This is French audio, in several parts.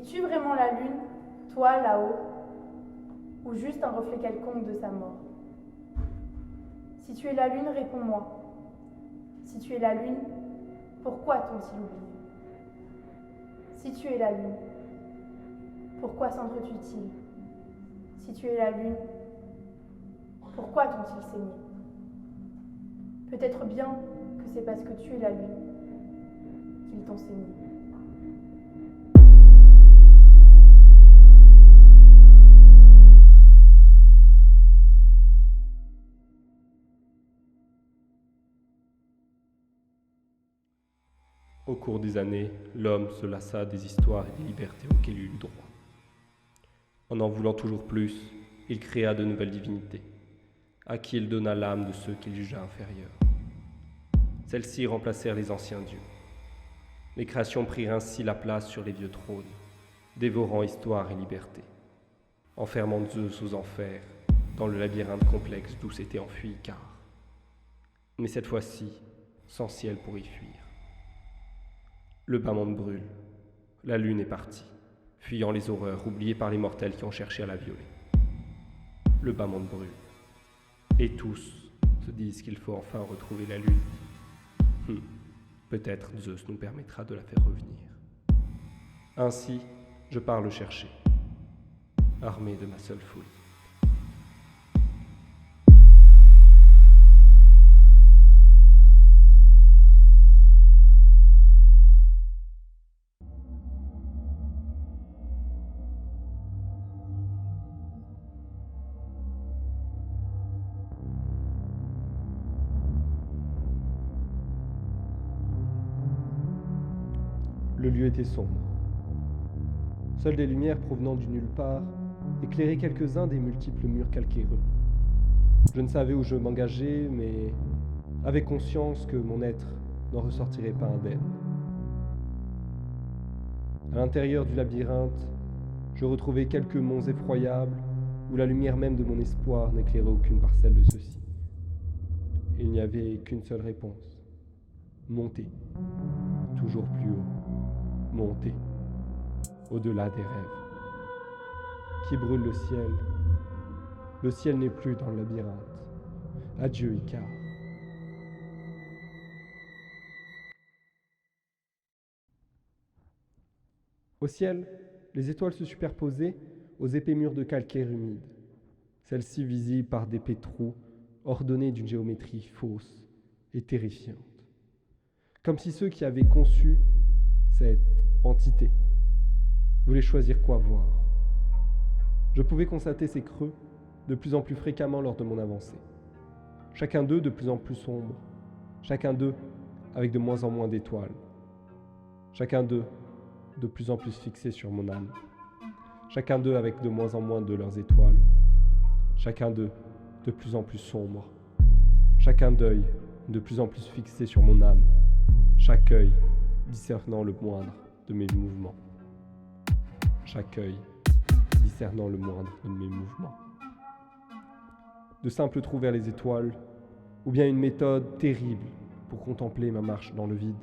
Es-tu vraiment la lune, toi là-haut, ou juste un reflet quelconque de sa mort? Si tu es la lune, réponds-moi. Si tu es la lune, pourquoi t'ont-ils oublié? Si tu es la lune, pourquoi s'entretuent-ils? Si tu es la lune, pourquoi t'ont-ils saigné? Peut-être bien que c'est parce que tu es la lune qu'ils t'ont saigné. Au cours des années, l'homme se lassa des histoires et des libertés auxquelles il eut droit. En voulant toujours plus, il créa de nouvelles divinités, à qui il donna l'âme de ceux qu'il jugea inférieurs. Celles-ci remplacèrent les anciens dieux. Les créations prirent ainsi la place sur les vieux trônes, dévorant histoire et liberté, enfermant Zeus aux enfers, dans le labyrinthe complexe d'où s'était enfui Icare. Mais cette fois-ci, sans ciel pour y fuir. Le bas monde brûle. La lune est partie, fuyant les horreurs oubliées par les mortels qui ont cherché à la violer. Le bas monde brûle. Et tous se disent qu'il faut enfin retrouver la lune. Peut-être Zeus nous permettra de la faire revenir. Ainsi, je pars le chercher, armé de ma seule folie. Le lieu était sombre. Seules des lumières provenant du nulle part éclairaient quelques-uns des multiples murs calcaireux. Je ne savais où je m'engageais, mais avais conscience que mon être n'en ressortirait pas indemne. À l'intérieur du labyrinthe, je retrouvais quelques monts effroyables où la lumière même de mon espoir n'éclairait aucune parcelle de ceux-ci. Il n'y avait qu'une seule réponse. Monter. Toujours plus haut. Monter, au-delà des rêves. Qui brûle le ciel? Le ciel n'est plus dans le labyrinthe. Adieu, Icare. Au ciel, les étoiles se superposaient aux épais murs de calcaire humide, celles-ci visibles par d'épais trous ordonnés d'une géométrie fausse et terrifiante. Comme si ceux qui avaient conçu cette entité voulaient choisir quoi voir. Je pouvais constater ces creux de plus en plus fréquemment lors de mon avancée. Chacun d'eux de plus en plus sombre, chacun d'eux avec de moins en moins d'étoiles, chacun d'eux de plus en plus fixé sur mon âme, chacun d'eux avec de moins en moins de leurs étoiles, chacun d'eux de plus en plus sombre, chacun d'œil de plus en plus fixé sur mon âme, chaque œil discernant le moindre de mes mouvements. Chaque œil discernant le moindre de mes mouvements. De simples trous vers les étoiles, ou bien une méthode terrible pour contempler ma marche dans le vide.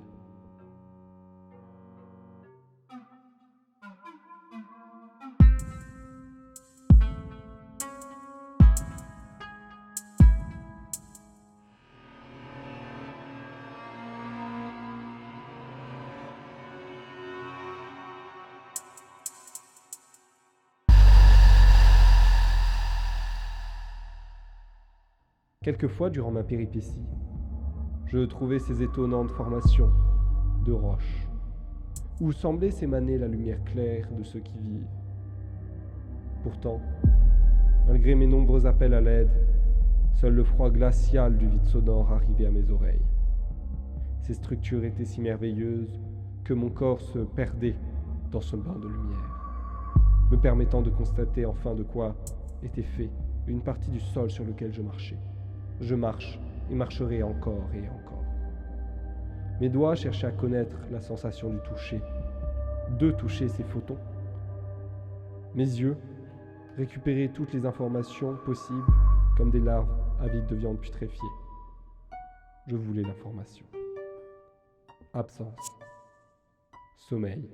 Quelquefois, durant ma péripétie, je trouvais ces étonnantes formations de roches, où semblait s'émaner la lumière claire de ceux qui vivent. Pourtant, malgré mes nombreux appels à l'aide, seul le froid glacial du vide sonore arrivait à mes oreilles. Ces structures étaient si merveilleuses que mon corps se perdait dans ce bain de lumière, me permettant de constater enfin de quoi était fait une partie du sol sur lequel je marchais. Je marche et marcherai encore et encore. Mes doigts cherchaient à connaître la sensation du toucher, de toucher ces photons. Mes yeux récupéraient toutes les informations possibles comme des larves avides de viande putréfiée. Je voulais l'information. Absence, sommeil,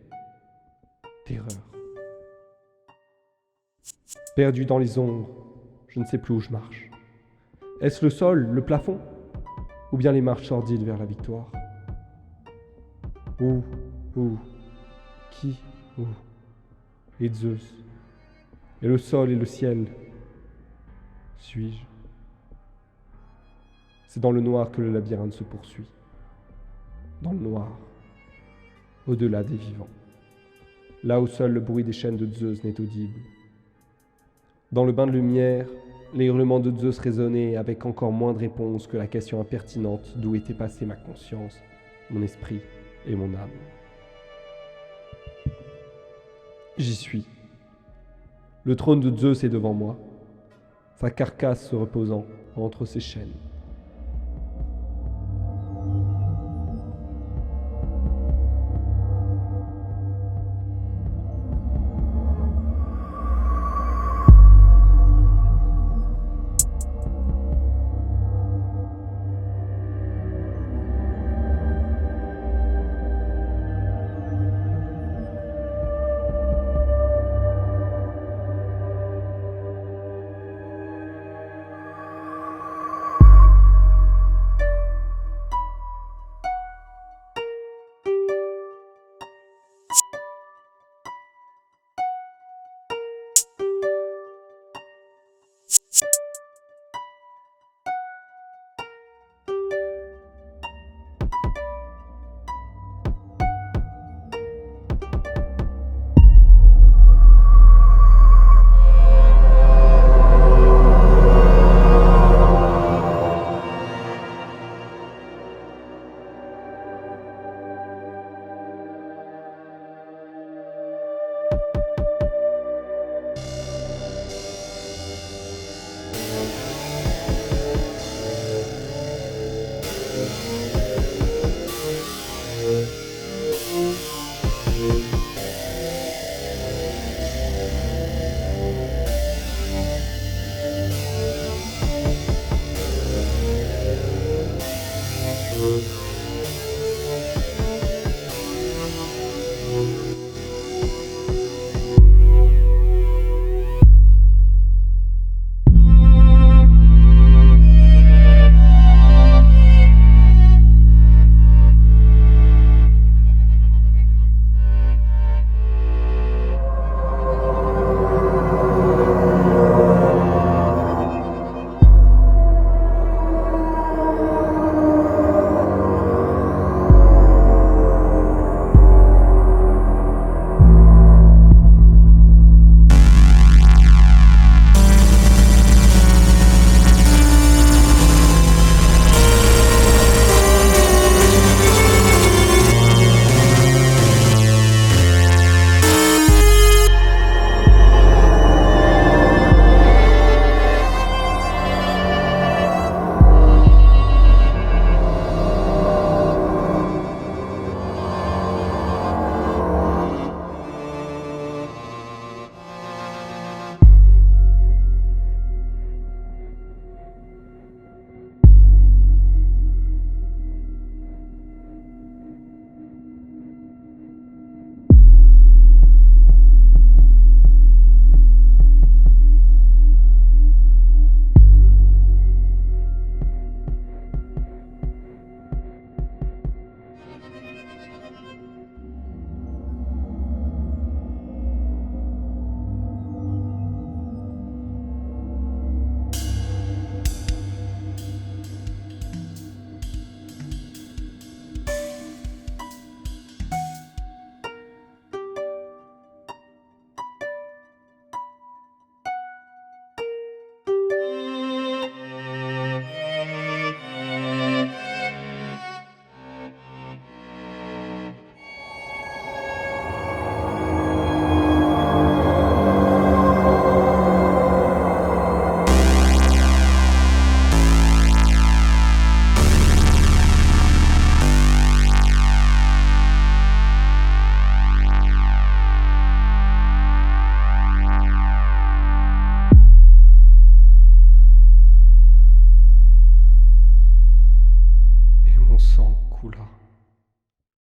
terreur. Perdu dans les ombres, je ne sais plus où je marche. Est-ce le sol, le plafond, ou bien les marches sordides vers la victoire? Où, qui, où? Et Zeus, et le sol et le ciel, suis-je? C'est dans le noir que le labyrinthe se poursuit. Dans le noir, au-delà des vivants. Là où seul le bruit des chaînes de Zeus n'est audible. Dans le bain de lumière, les hurlements de Zeus résonnaient avec encore moins de réponses que la question impertinente d'où était passée ma conscience, mon esprit et mon âme. J'y suis. Le trône de Zeus est devant moi, sa carcasse se reposant entre ses chaînes.